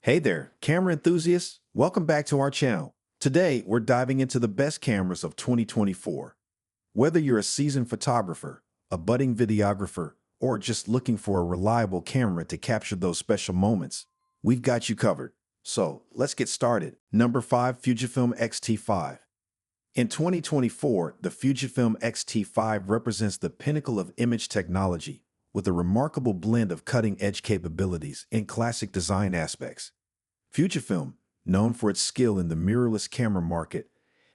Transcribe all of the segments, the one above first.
Hey there, camera enthusiasts. Welcome back to our channel. Today, we're diving into the best cameras of 2024. Whether you're a seasoned photographer, a budding videographer, or just looking for a reliable camera to capture those special moments, we've got you covered. So, let's get started. Number 5, Fujifilm X-T5. In 2024, the Fujifilm X-T5 represents the pinnacle of image technology, with a remarkable blend of cutting-edge capabilities and classic design aspects. Fujifilm, known for its skill in the mirrorless camera market,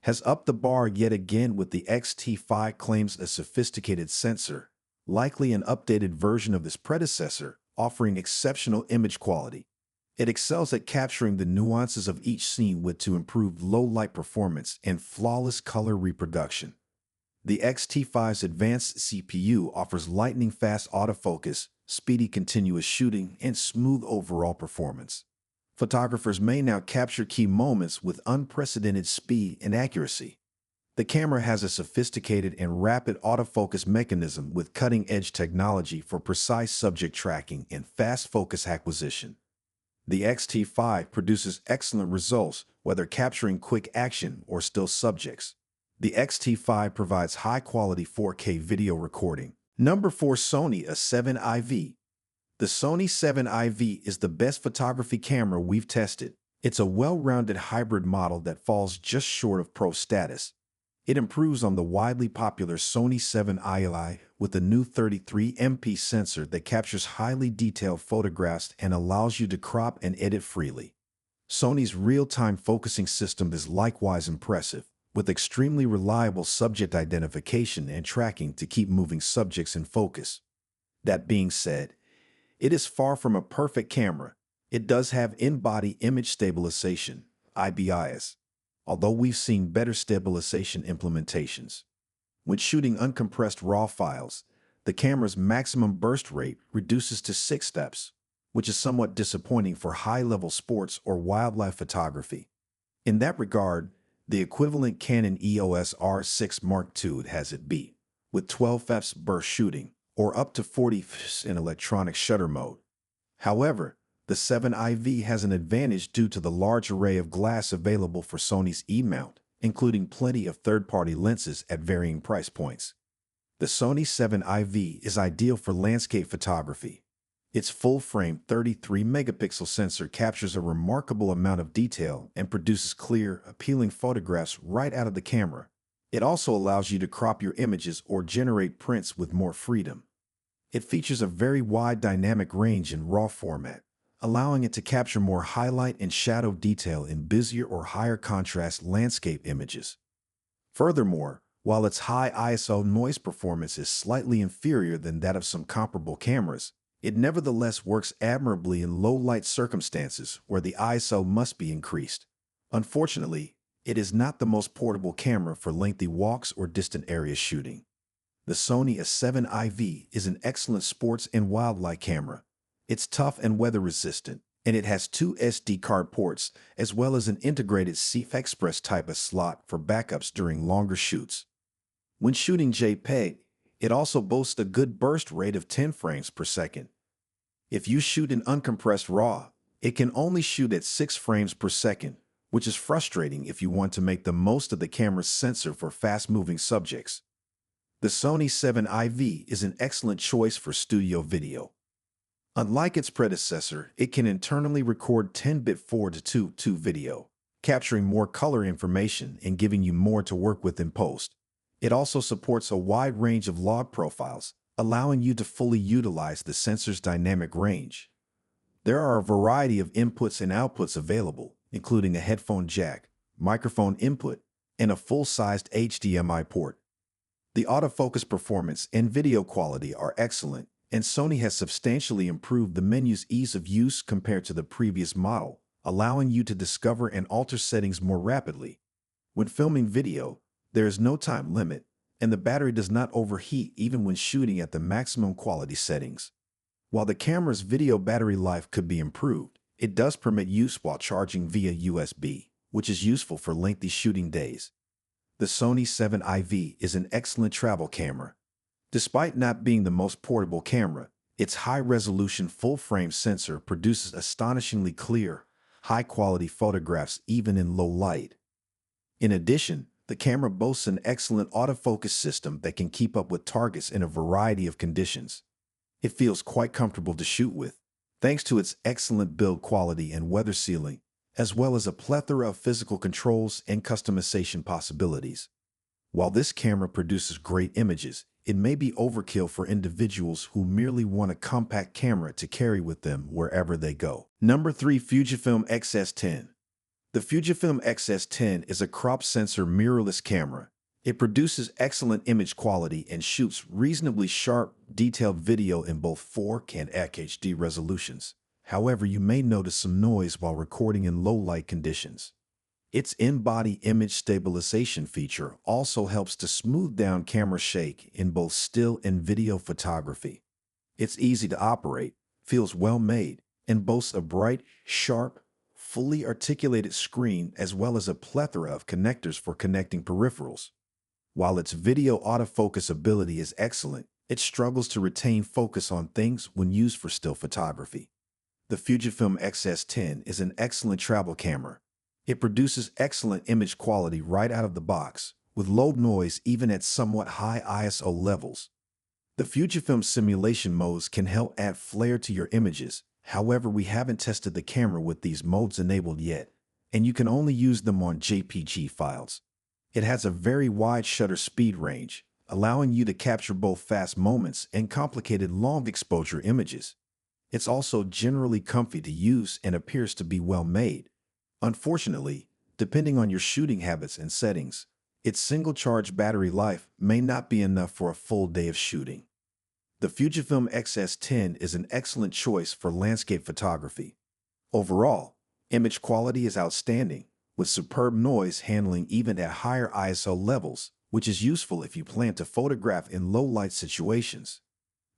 has upped the bar yet again with the X-T5 claims a sophisticated sensor, likely an updated version of its predecessor, offering exceptional image quality. It excels at capturing the nuances of each scene with to improve low-light performance and flawless color reproduction. The X-T5's advanced CPU offers lightning-fast autofocus, speedy continuous shooting, and smooth overall performance. Photographers may now capture key moments with unprecedented speed and accuracy. The camera has a sophisticated and rapid autofocus mechanism with cutting-edge technology for precise subject tracking and fast focus acquisition. The X-T5 produces excellent results, whether capturing quick action or still subjects. The X-T5 provides high-quality 4K video recording. Number 4, Sony A7IV. The Sony 7IV is the best photography camera we've tested. It's a well-rounded hybrid model that falls just short of pro status. It improves on the widely popular Sony 7i with a new 33MP sensor that captures highly detailed photographs and allows you to crop and edit freely. Sony's real-time focusing system is likewise impressive, with extremely reliable subject identification and tracking to keep moving subjects in focus. That being said, it is far from a perfect camera. It does have in-body image stabilization, IBIS, although we've seen better stabilization implementations. When shooting uncompressed RAW files, the camera's maximum burst rate reduces to 6 steps, which is somewhat disappointing for high-level sports or wildlife photography. In that regard, the equivalent Canon EOS R6 Mark II has it beat, with 12 fps burst shooting, or up to 40 fps in electronic shutter mode. However, the 7IV has an advantage due to the large array of glass available for Sony's E-mount, including plenty of third-party lenses at varying price points. The Sony 7IV is ideal for landscape photography. Its full-frame 33-megapixel sensor captures a remarkable amount of detail and produces clear, appealing photographs right out of the camera. It also allows you to crop your images or generate prints with more freedom. It features a very wide dynamic range in RAW format, allowing it to capture more highlight and shadow detail in busier or higher contrast landscape images. Furthermore, while its high ISO noise performance is slightly inferior than that of some comparable cameras, it nevertheless works admirably in low-light circumstances where the ISO must be increased. Unfortunately, it is not the most portable camera for lengthy walks or distant area shooting. The Sony A7IV is an excellent sports and wildlife camera. It's tough and weather-resistant, and it has 2 SD card ports as well as an integrated CF Express type of slot for backups during longer shoots. When shooting JPEG, it also boasts a good burst rate of 10 frames per second. If you shoot in uncompressed RAW, it can only shoot at 6 frames per second, which is frustrating if you want to make the most of the camera's sensor for fast-moving subjects. The Sony 7IV is an excellent choice for studio video. Unlike its predecessor, it can internally record 10-bit 4:2:2 video, capturing more color information and giving you more to work with in post. It also supports a wide range of log profiles, allowing you to fully utilize the sensor's dynamic range. There are a variety of inputs and outputs available, including a headphone jack, microphone input, and a full-sized HDMI port. The autofocus performance and video quality are excellent, and Sony has substantially improved the menu's ease of use compared to the previous model, allowing you to discover and alter settings more rapidly. When filming video, there is no time limit, and the battery does not overheat even when shooting at the maximum quality settings. While the camera's video battery life could be improved, it does permit use while charging via USB, which is useful for lengthy shooting days. The Sony 7IV is an excellent travel camera. Despite not being the most portable camera, its high-resolution full-frame sensor produces astonishingly clear, high-quality photographs even in low light. In addition, the camera boasts an excellent autofocus system that can keep up with targets in a variety of conditions. It feels quite comfortable to shoot with, thanks to its excellent build quality and weather sealing, as well as a plethora of physical controls and customization possibilities. While this camera produces great images, it may be overkill for individuals who merely want a compact camera to carry with them wherever they go. Number 3. Fujifilm X-S10. The Fujifilm X-S10 is a crop sensor mirrorless camera. It produces excellent image quality and shoots reasonably sharp, detailed video in both 4K and HD resolutions. However, you may notice some noise while recording in low-light conditions. Its in-body image stabilization feature also helps to smooth down camera shake in both still and video photography. It's easy to operate, feels well made, and boasts a bright, sharp, fully articulated screen as well as a plethora of connectors for connecting peripherals. While its video autofocus ability is excellent, it struggles to retain focus on things when used for still photography. The Fujifilm X-S10 is an excellent travel camera. It produces excellent image quality right out of the box, with low noise even at somewhat high ISO levels. The Fujifilm simulation modes can help add flair to your images. However, we haven't tested the camera with these modes enabled yet, and you can only use them on JPG files. It has a very wide shutter speed range, allowing you to capture both fast moments and complicated long exposure images. It's also generally comfy to use and appears to be well made. Unfortunately, depending on your shooting habits and settings, its single-charge battery life may not be enough for a full day of shooting. The Fujifilm X-S10 is an excellent choice for landscape photography. Overall, image quality is outstanding, with superb noise handling even at higher ISO levels, which is useful if you plan to photograph in low-light situations.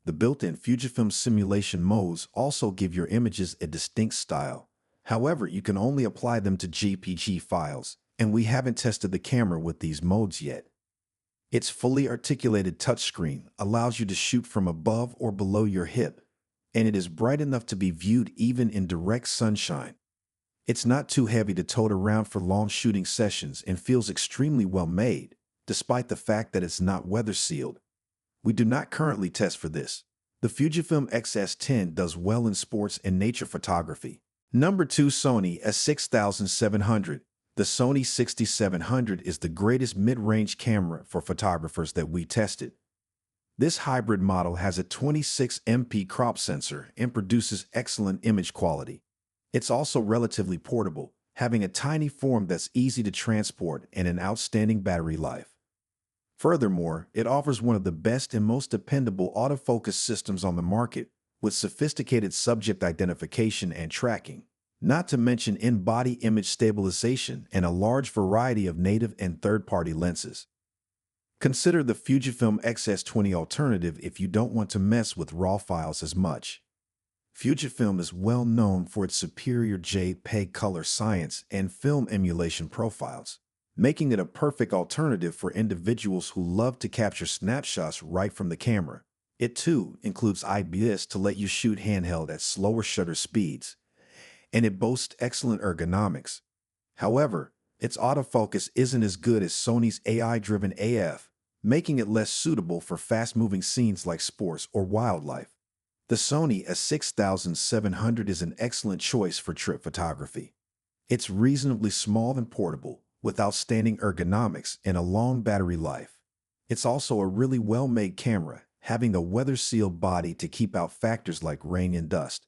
The built-in Fujifilm simulation modes also give your images a distinct style. However, you can only apply them to JPG files, and we haven't tested the camera with these modes yet. Its fully articulated touchscreen allows you to shoot from above or below your hip, and it is bright enough to be viewed even in direct sunshine. It's not too heavy to tote around for long shooting sessions and feels extremely well made, despite the fact that it's not weather sealed. We do not currently test for this. The Fujifilm X-S10 does well in sports and nature photography. Number 2. Sony A6700. The Sony 6700 is the greatest mid-range camera for photographers that we tested. This hybrid model has a 26MP crop sensor and produces excellent image quality. It's also relatively portable, having a tiny form that's easy to transport and an outstanding battery life. Furthermore, it offers one of the best and most dependable autofocus systems on the market, with sophisticated subject identification and tracking, not to mention in-body image stabilization and a large variety of native and third-party lenses. Consider the Fujifilm X-S20 alternative if you don't want to mess with RAW files as much. Fujifilm is well known for its superior JPEG color science and film emulation profiles, making it a perfect alternative for individuals who love to capture snapshots right from the camera. It too includes IBIS to let you shoot handheld at slower shutter speeds, and it boasts excellent ergonomics. However, its autofocus isn't as good as Sony's AI-driven AF, making it less suitable for fast-moving scenes like sports or wildlife. The Sony A6700 is an excellent choice for trip photography. It's reasonably small and portable, with outstanding ergonomics and a long battery life. It's also a really well-made camera, having a weather-sealed body to keep out factors like rain and dust.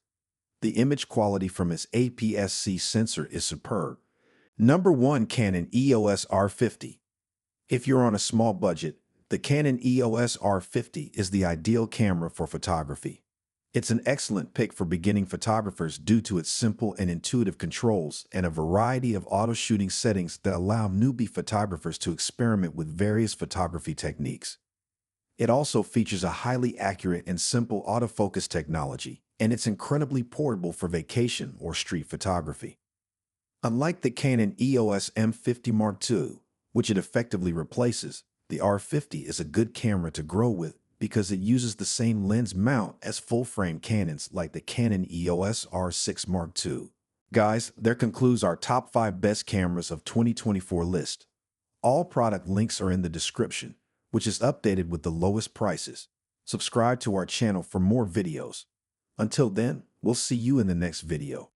The image quality from its APS-C sensor is superb. Number 1. Canon EOS R50. If you're on a small budget, the Canon EOS R50 is the ideal camera for photography. It's an excellent pick for beginning photographers due to its simple and intuitive controls and a variety of auto-shooting settings that allow newbie photographers to experiment with various photography techniques. It also features a highly accurate and simple autofocus technology, and it's incredibly portable for vacation or street photography. Unlike the Canon EOS M50 Mark II, which it effectively replaces, the R50 is a good camera to grow with because it uses the same lens mount as full-frame Canons like the Canon EOS R6 Mark II. Guys, there concludes our top 5 best cameras of 2024 list. All product links are in the description, which is updated with the lowest prices. Subscribe to our channel for more videos. Until then, we'll see you in the next video.